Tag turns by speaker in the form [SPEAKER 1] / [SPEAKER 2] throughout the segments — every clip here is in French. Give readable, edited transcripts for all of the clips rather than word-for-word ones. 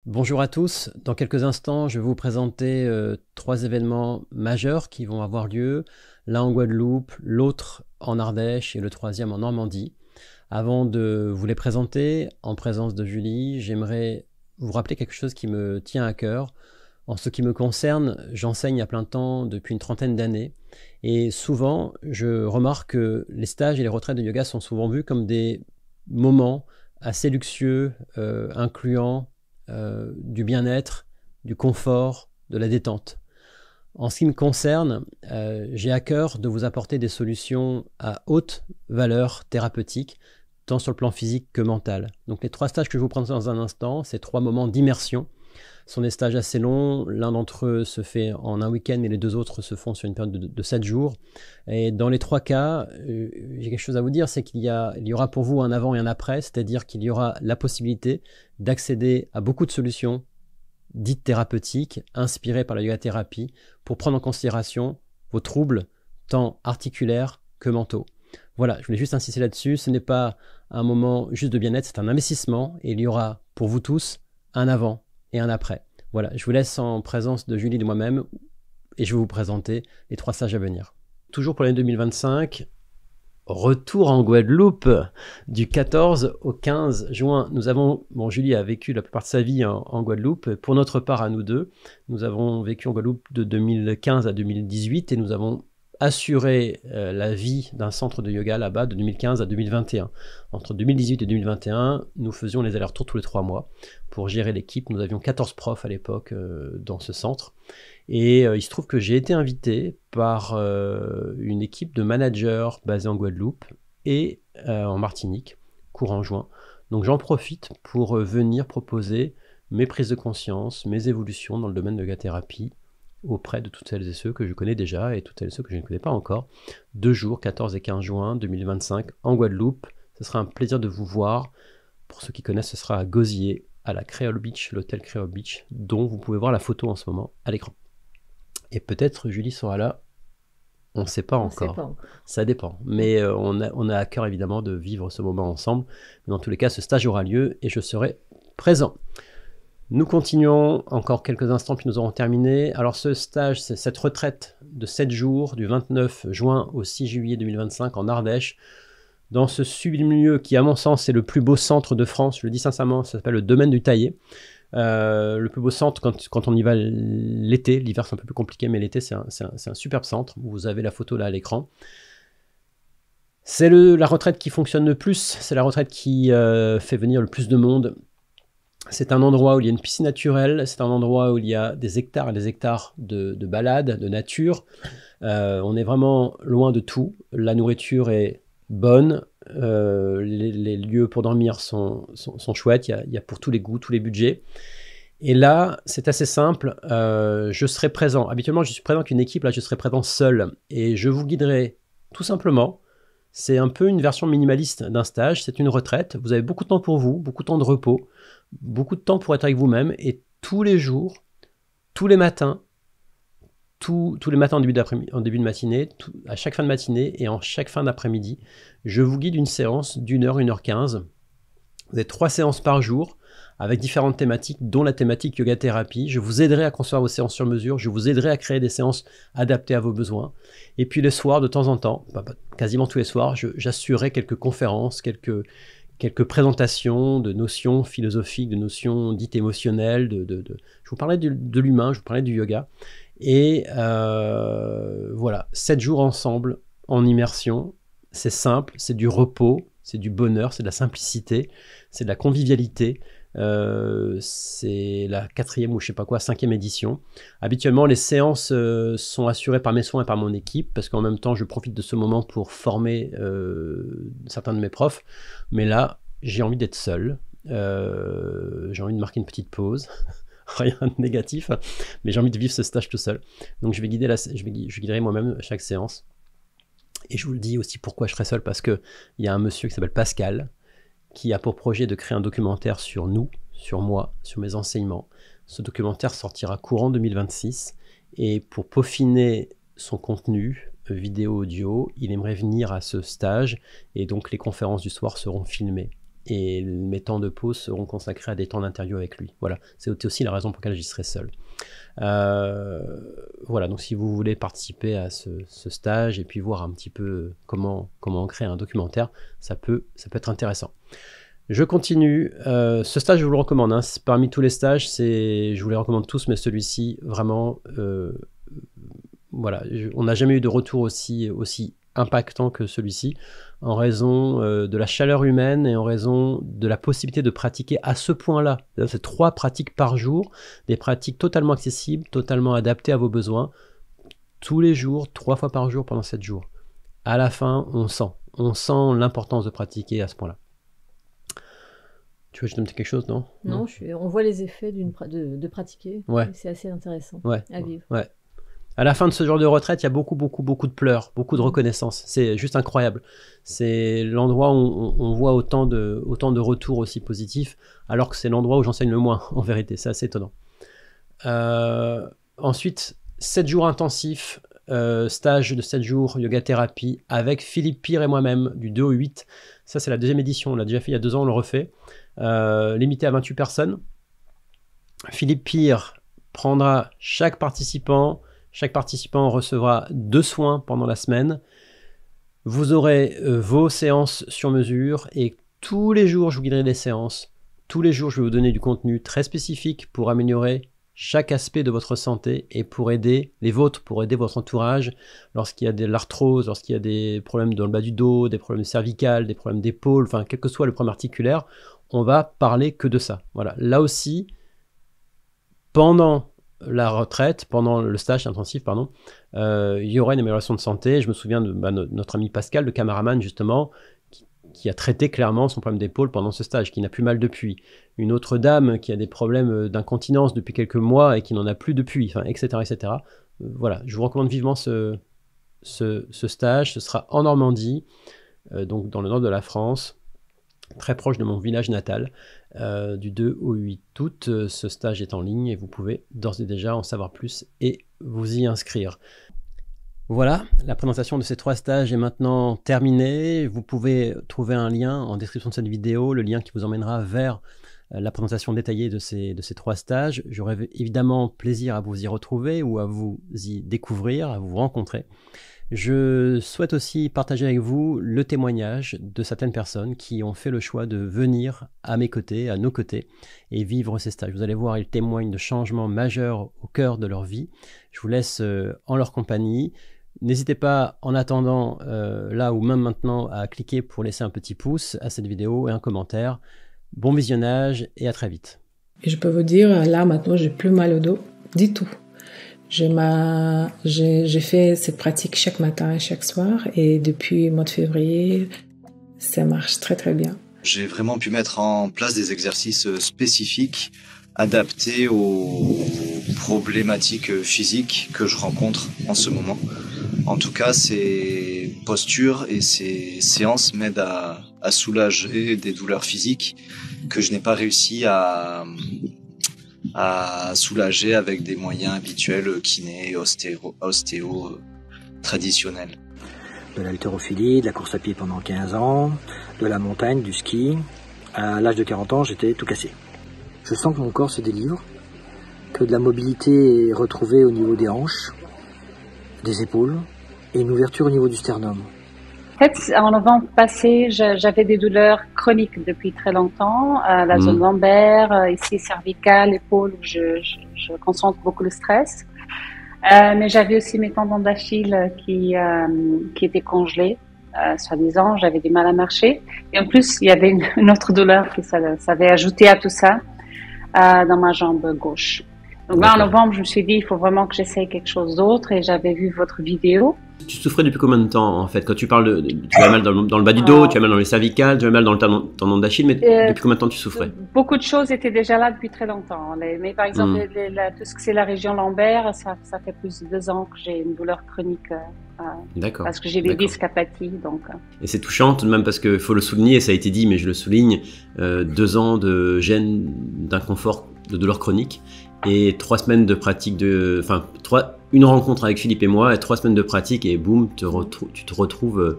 [SPEAKER 1] Bonjour à tous, dans quelques instants je vais vous présenter trois événements majeurs qui vont avoir lieu, l'un en Guadeloupe, l'autre en Ardèche et le troisième en Normandie. Avant de vous les présenter, en présence de Julie, j'aimerais vous rappeler quelque chose qui me tient à cœur. En ce qui me concerne, j'enseigne à plein temps depuis une trentaine d'années et souvent je remarque que les stages et les retraites de yoga sont souvent vus comme des moments assez luxueux, incluant du bien-être, du confort, de la détente. En ce qui me concerne, j'ai à cœur de vous apporter des solutions à haute valeur thérapeutique, tant sur le plan physique que mental. Donc les trois stages que je vous présente dans un instant, ces trois moments d'immersion, sont des stages assez longs. L'un d'entre eux se fait en un week-end et les deux autres se font sur une période de 7 jours. Et dans les trois cas, j'ai quelque chose à vous dire, c'est qu'il y aura pour vous un avant et un après, c'est-à-dire qu'il y aura la possibilité d'accéder à beaucoup de solutions dites thérapeutiques, inspirées par la yoga thérapie, pour prendre en considération vos troubles, tant articulaires que mentaux. Voilà, je voulais juste insister là-dessus, ce n'est pas un moment juste de bien-être, c'est un investissement et il y aura pour vous tous un avant et un après. Voilà, je vous laisse en présence de Julie et de moi-même et je vais vous présenter les trois stages à venir. Toujours pour l'année 2025, retour en Guadeloupe du 14 au 15 juin. Julie a vécu la plupart de sa vie en Guadeloupe. Pour notre part, à nous deux, nous avons vécu en Guadeloupe de 2015 à 2018 et nous avons assuré la vie d'un centre de yoga là-bas de 2015 à 2021. Entre 2018 et 2021, nous faisions les allers-retours tous les 3 mois pour gérer l'équipe. Nous avions 14 profs à l'époque dans ce centre. Et il se trouve que j'ai été invité par une équipe de managers basée en Guadeloupe et en Martinique, courant juin. Donc j'en profite pour venir proposer mes prises de conscience, mes évolutions dans le domaine de la thérapie auprès de toutes celles et ceux que je connais déjà et toutes celles et ceux que je ne connais pas encore. 2 jours, 14 et 15 juin 2025 en Guadeloupe. Ce sera un plaisir de vous voir. Pour ceux qui connaissent, ce sera à Gosier, à la Creole Beach, l'hôtel Creole Beach, dont vous pouvez voir la photo en ce moment à l'écran. Et peut-être Julie sera là, on ne sait pas encore. Ça dépend. Mais on a à cœur évidemment de vivre ce moment ensemble. Mais dans tous les cas, ce stage aura lieu et je serai présent. Nous continuons encore quelques instants puis nous aurons terminé. Alors ce stage, c'est cette retraite de 7 jours du 29 juin au 6 juillet 2025 en Ardèche, dans ce sublime lieu qui à mon sens est le plus beau centre de France, je le dis sincèrement, ça s'appelle le domaine du Taillé. Le plus beau centre quand on y va l'été, l'hiver c'est un peu plus compliqué mais l'été c'est un superbe centre, vous avez la photo là à l'écran. C'est la retraite qui fonctionne le plus, c'est la retraite qui fait venir le plus de monde. C'est un endroit où il y a une piscine naturelle, c'est un endroit où il y a des hectares et des hectares de balades, de nature. On est vraiment loin de tout. La nourriture est bonne, les lieux pour dormir sont chouettes, il y a pour tous les goûts, tous les budgets. Et là, c'est assez simple, je serai présent. Habituellement, je suis présent avec une équipe, là je serai présent seul. Et je vous guiderai tout simplement. C'est un peu une version minimaliste d'un stage, c'est une retraite. Vous avez beaucoup de temps pour vous, beaucoup de temps de repos, beaucoup de temps pour être avec vous-même. Et tous les jours, tous les matins, tous les matins en début de matinée, à chaque fin de matinée et en chaque fin d'après-midi, je vous guide une séance d'1 heure, 1h15. Vous avez 3 séances par jour avec différentes thématiques, dont la thématique yoga thérapie. Je vous aiderai à construire vos séances sur mesure, je vous aiderai à créer des séances adaptées à vos besoins. Et puis le soir, de temps en temps, quasiment tous les soirs, j'assurerai quelques conférences, quelques présentations de notions philosophiques, de notions dites émotionnelles. Je vous parlais de l'humain, je vous parlais du yoga. Et voilà, 7 jours ensemble en immersion. C'est simple, c'est du repos, c'est du bonheur, c'est de la simplicité, c'est de la convivialité. C'est la 4e ou je sais pas quoi, 5e édition. Habituellement, les séances sont assurées par mes soins et par mon équipe parce qu'en même temps, je profite de ce moment pour former certains de mes profs. Mais là, j'ai envie d'être seul. J'ai envie de marquer une petite pause. Rien de négatif, mais j'ai envie de vivre ce stage tout seul. Donc je guiderai moi-même chaque séance. Et je vous le dis aussi pourquoi je serai seul, parce qu'il y a un monsieur qui s'appelle Pascal, qui a pour projet de créer un documentaire sur nous, sur moi, sur mes enseignements. Ce documentaire sortira courant 2026, et pour peaufiner son contenu, vidéo, audio, il aimerait venir à ce stage, et donc les conférences du soir seront filmées. et mes temps de pause seront consacrés à des temps d'interview avec lui. Voilà, c'est aussi la raison pour laquelle j'y serai seul. Voilà, donc si vous voulez participer à ce stage et puis voir un petit peu comment créer un documentaire, ça peut être intéressant. Je continue. Ce stage, je vous le recommande. Hein. Parmi tous les stages, je vous les recommande tous, mais celui-ci, vraiment, voilà, on n'a jamais eu de retour aussi impactant que celui-ci, en raison de la chaleur humaine et en raison de la possibilité de pratiquer à ce point-là. C'est 3 pratiques par jour, des pratiques totalement accessibles, totalement adaptées à vos besoins, tous les jours, 3 fois par jour pendant 7 jours. À la fin, on sent l'importance de pratiquer à ce point-là. Tu veux que je te dise quelque chose, non?
[SPEAKER 2] Non, on voit les effets de pratiquer.
[SPEAKER 1] Ouais.
[SPEAKER 2] C'est assez intéressant à vivre.
[SPEAKER 1] Ouais. À la fin de ce genre de retraite, il y a beaucoup de pleurs, beaucoup de reconnaissance. C'est juste incroyable. C'est l'endroit où on voit autant de retours aussi positifs, alors que c'est l'endroit où j'enseigne le moins, en vérité. C'est assez étonnant. Ensuite, 7 jours intensifs, stage de 7 jours, yoga thérapie, avec Philippe Pire et moi-même, du 2 au 8. Ça, c'est la 2e édition. On l'a déjà fait il y a 2 ans, on le refait. Limité à 28 personnes. Philippe Pire prendra chaque participant recevra 2 soins pendant la semaine. Vous aurez vos séances sur mesure et tous les jours, je vous guiderai des séances. Tous les jours, je vais vous donner du contenu très spécifique pour améliorer chaque aspect de votre santé et pour aider les vôtres, pour aider votre entourage lorsqu'il y a de l'arthrose, lorsqu'il y a des problèmes dans le bas du dos, des problèmes cervicales, des problèmes d'épaule, enfin, quel que soit le problème articulaire, on va parler que de ça. Voilà. Là aussi, pendant la retraite, pendant le stage intensif, il y aura une amélioration de santé. Je me souviens de notre ami Pascal, le caméraman justement, qui a traité clairement son problème d'épaule pendant ce stage, qui n'a plus mal depuis. Une autre dame qui a des problèmes d'incontinence depuis quelques mois et qui n'en a plus depuis, enfin, etc. etc. Voilà, je vous recommande vivement ce stage. Ce sera en Normandie, donc dans le nord de la France, très proche de mon village natal, du 2 au 8 août. Ce stage est en ligne et vous pouvez d'ores et déjà en savoir plus et vous y inscrire. Voilà, la présentation de ces 3 stages est maintenant terminée. Vous pouvez trouver un lien en description de cette vidéo, le lien qui vous emmènera vers la présentation détaillée de ces 3 stages. J'aurai évidemment plaisir à vous y retrouver ou à vous y découvrir, à vous rencontrer. Je souhaite aussi partager avec vous le témoignage de certaines personnes qui ont fait le choix de venir à mes côtés, à nos côtés, et vivre ces stages. Vous allez voir, ils témoignent de changements majeurs au cœur de leur vie. Je vous laisse en leur compagnie. N'hésitez pas, en attendant, là ou même maintenant, à cliquer pour laisser un petit pouce à cette vidéo et un commentaire. Bon visionnage et à très vite.
[SPEAKER 3] Et je peux vous dire, là maintenant, j'ai plus mal au dos du tout. J'ai fait cette pratique chaque matin et chaque soir et depuis le mois de février, ça marche très très bien.
[SPEAKER 4] J'ai vraiment pu mettre en place des exercices spécifiques adaptés aux problématiques physiques que je rencontre en ce moment. En tout cas, ces postures et ces séances m'aident à soulager des douleurs physiques que je n'ai pas réussi à soulager avec des moyens habituels, kiné, ostéo traditionnels.
[SPEAKER 5] De l'haltérophilie, de la course à pied pendant 15 ans, de la montagne, du ski. À l'âge de 40 ans, j'étais tout cassé. Je sens que mon corps se délivre, que de la mobilité est retrouvée au niveau des hanches, des épaules et une ouverture au niveau du sternum.
[SPEAKER 6] En fait, en novembre passé, j'avais des douleurs chroniques depuis très longtemps, la zone lombaire, ici cervicale, épaule, où je concentre beaucoup le stress. Mais j'avais aussi mes tendons d'Achille qui étaient congelés, soi-disant, j'avais du mal à marcher. Et en plus, il y avait une autre douleur qui s'avait ajouté à tout ça dans ma jambe gauche. Donc là, en novembre, je me suis dit, il faut vraiment que j'essaye quelque chose d'autre et j'avais vu votre vidéo.
[SPEAKER 1] Tu souffrais depuis combien de temps, en fait? Quand tu parles tu as mal dans le bas du dos, tu as mal dans les cervicales, tu as mal dans le tendon d'Achille, mais depuis combien de temps tu souffrais?
[SPEAKER 6] Beaucoup de choses étaient déjà là depuis très longtemps. Mais par exemple, tout ce que c'est la région lombaire, ça fait plus de 2 ans que j'ai une douleur chronique.
[SPEAKER 1] D'accord.
[SPEAKER 6] Parce que j'ai des disques aplatis. Donc.
[SPEAKER 1] Et c'est touchant tout de même parce qu'il faut le souligner, et ça a été dit, mais je le souligne, 2 ans de gêne, d'inconfort, de douleur chronique. Et 3 semaines de pratique une rencontre avec Philippe et moi, et 3 semaines de pratique, et boum, tu te retrouves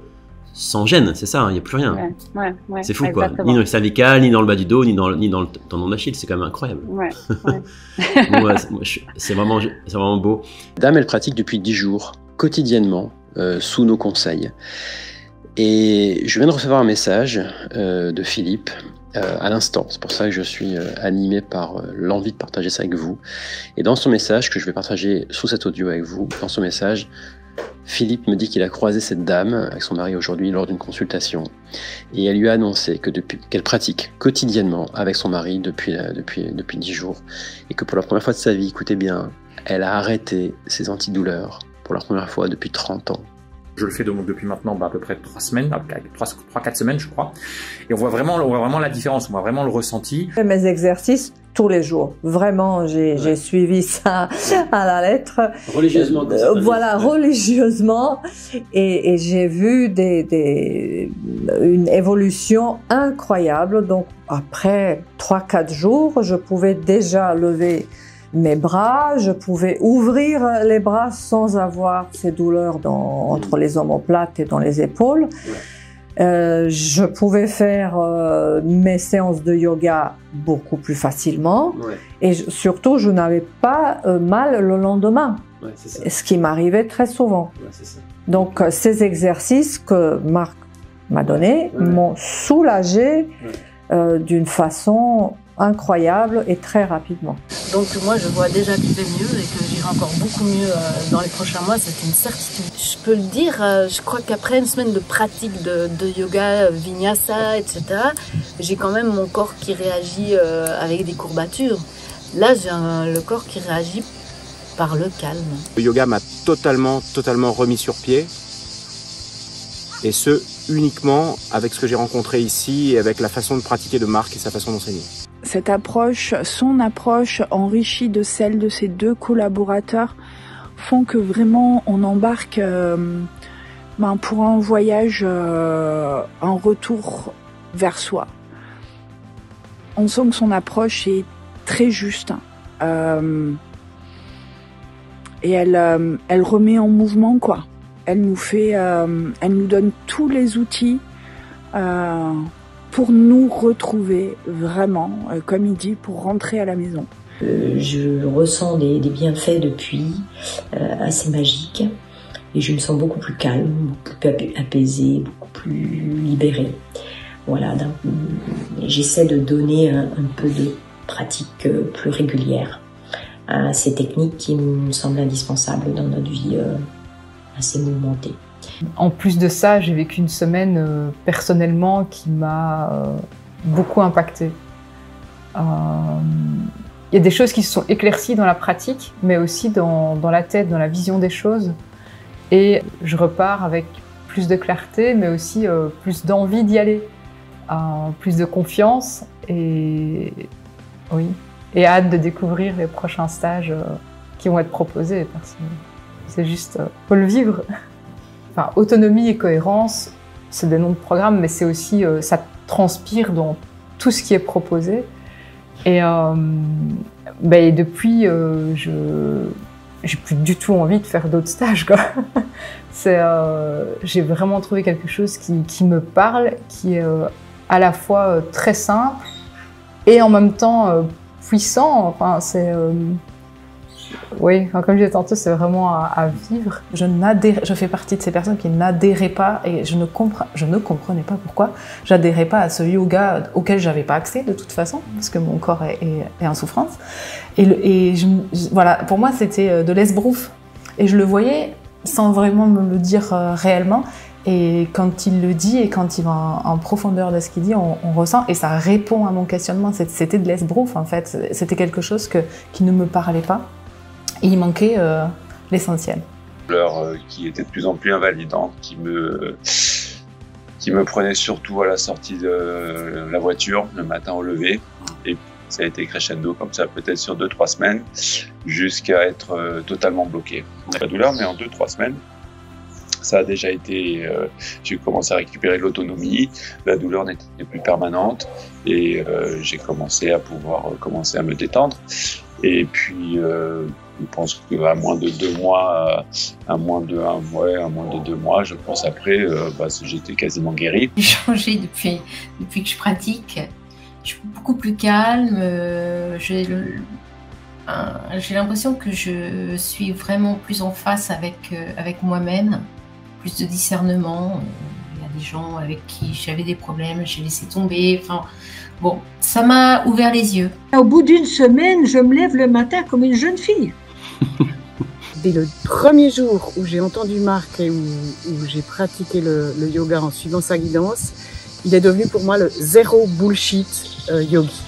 [SPEAKER 1] sans gêne, c'est ça, il n'y a plus rien.
[SPEAKER 6] Ouais,
[SPEAKER 1] c'est fou, exactement. Quoi. Ni dans le cervical, ni dans le bas du dos, ni dans le tendon d'Achille, c'est quand même incroyable. C'est vraiment beau. Dame, elle pratique depuis 10 jours, quotidiennement, sous nos conseils. Et je viens de recevoir un message de Philippe à l'instant. C'est pour ça que je suis animé par l'envie de partager ça avec vous. Et dans son message, que je vais partager sous cet audio avec vous, dans son message, Philippe me dit qu'il a croisé cette dame avec son mari aujourd'hui lors d'une consultation. Et elle lui a annoncé qu'elle pratique quotidiennement avec son mari depuis 10 jours. Et que pour la première fois de sa vie, écoutez bien, elle a arrêté ses antidouleurs pour la première fois depuis 30 ans.
[SPEAKER 7] Je le fais donc depuis maintenant à peu près 3 semaines, 3-4 semaines je crois. Et on voit vraiment la différence, on voit vraiment le ressenti.
[SPEAKER 8] Je fais mes exercices tous les jours. Vraiment, j'ai suivi ça à la lettre.
[SPEAKER 1] Religieusement.
[SPEAKER 8] Voilà, religieusement. Et j'ai vu une évolution incroyable. Donc après 3-4 jours, je pouvais déjà lever mes bras, je pouvais ouvrir les bras sans avoir ces douleurs entre les omoplates et dans les épaules. Je pouvais faire mes séances de yoga beaucoup plus facilement. Et surtout, je n'avais pas mal le lendemain, ce qui m'arrivait très souvent. Donc, ces exercices que Marc m'a donnés m'ont soulagé d'une façon incroyable et très rapidement.
[SPEAKER 2] Donc moi je vois déjà que je vais mieux et que j'irai encore beaucoup mieux dans les prochains mois, c'est une certitude. Je peux le dire, je crois qu'après une semaine de pratique de yoga, vinyasa, etc., j'ai quand même mon corps qui réagit avec des courbatures. Là j'ai le corps qui réagit par le calme.
[SPEAKER 9] Le yoga m'a totalement remis sur pied, et ce uniquement avec ce que j'ai rencontré ici et avec la façon de pratiquer de Marc et sa façon d'enseigner.
[SPEAKER 10] Cette approche, son approche enrichie de celle de ses 2 collaborateurs font que vraiment on embarque pour un voyage, un retour vers soi. On sent que son approche est très juste et elle remet en mouvement quoi. Elle nous donne tous les outils pour nous retrouver vraiment, comme il dit, pour rentrer à la maison.
[SPEAKER 11] Je ressens des bienfaits depuis, assez magiques, et je me sens beaucoup plus calme, beaucoup plus apaisée, beaucoup plus libérée. Voilà, j'essaie de donner un peu de pratique plus régulière à ces techniques qui me semblent indispensables dans notre vie assez mouvementée.
[SPEAKER 12] En plus de ça, j'ai vécu une semaine personnellement qui m'a beaucoup impactée. Il y a des choses qui se sont éclaircies dans la pratique, mais aussi dans la tête, dans la vision des choses. Et je repars avec plus de clarté, mais aussi plus d'envie d'y aller, plus de confiance et hâte de découvrir les prochains stages qui vont être proposés. Parce que c'est juste, faut le vivre. Enfin, autonomie et cohérence, c'est des noms de programmes, mais c'est aussi, ça transpire dans tout ce qui est proposé. Et depuis, j'ai plus du tout envie de faire d'autres stages, quoi. J'ai vraiment trouvé quelque chose qui me parle, qui est à la fois très simple et en même temps puissant. Enfin, comme je disais tantôt, c'est vraiment à vivre. Je fais partie de ces personnes qui n'adhéraient pas, et je ne comprenais pas pourquoi j'adhérais pas à ce yoga auquel j'avais pas accès de toute façon, parce que mon corps est en souffrance. Voilà, pour moi c'était de l'esbrouf, et je le voyais sans vraiment me le dire réellement. Et quand il le dit et quand il va en profondeur de ce qu'il dit, on ressent, et ça répond à mon questionnement. C'était de l'esbrouf en fait, c'était quelque chose qui ne me parlait pas. Et il manquait l'essentiel.
[SPEAKER 13] Qui était de plus en plus invalidante, qui me prenait surtout à la sortie de la voiture, le matin au lever. Et ça a été crescendo comme ça, peut-être sur 2-3 semaines, jusqu'à être totalement bloqué. Pas de douleur, mais en 2-3 semaines, ça a déjà été... j'ai commencé à récupérer l'autonomie, la douleur n'était plus permanente, et j'ai commencé à pouvoir commencer à me détendre. Et puis, je pense qu'à moins de 2 mois, à moins de 2 mois, je pense après, j'étais quasiment guéri.
[SPEAKER 14] J'ai changé depuis que je pratique. Je suis beaucoup plus calme. J'ai l'impression que je suis vraiment plus en face avec moi-même, plus de discernement. Il y a des gens avec qui j'avais des problèmes, j'ai laissé tomber. Enfin, bon, ça m'a ouvert les yeux.
[SPEAKER 15] Au bout d'une semaine, je me lève le matin comme une jeune fille.
[SPEAKER 16] Dès le premier jour où j'ai entendu Marc et où j'ai pratiqué le yoga en suivant sa guidance, il est devenu pour moi le zéro bullshit yogi.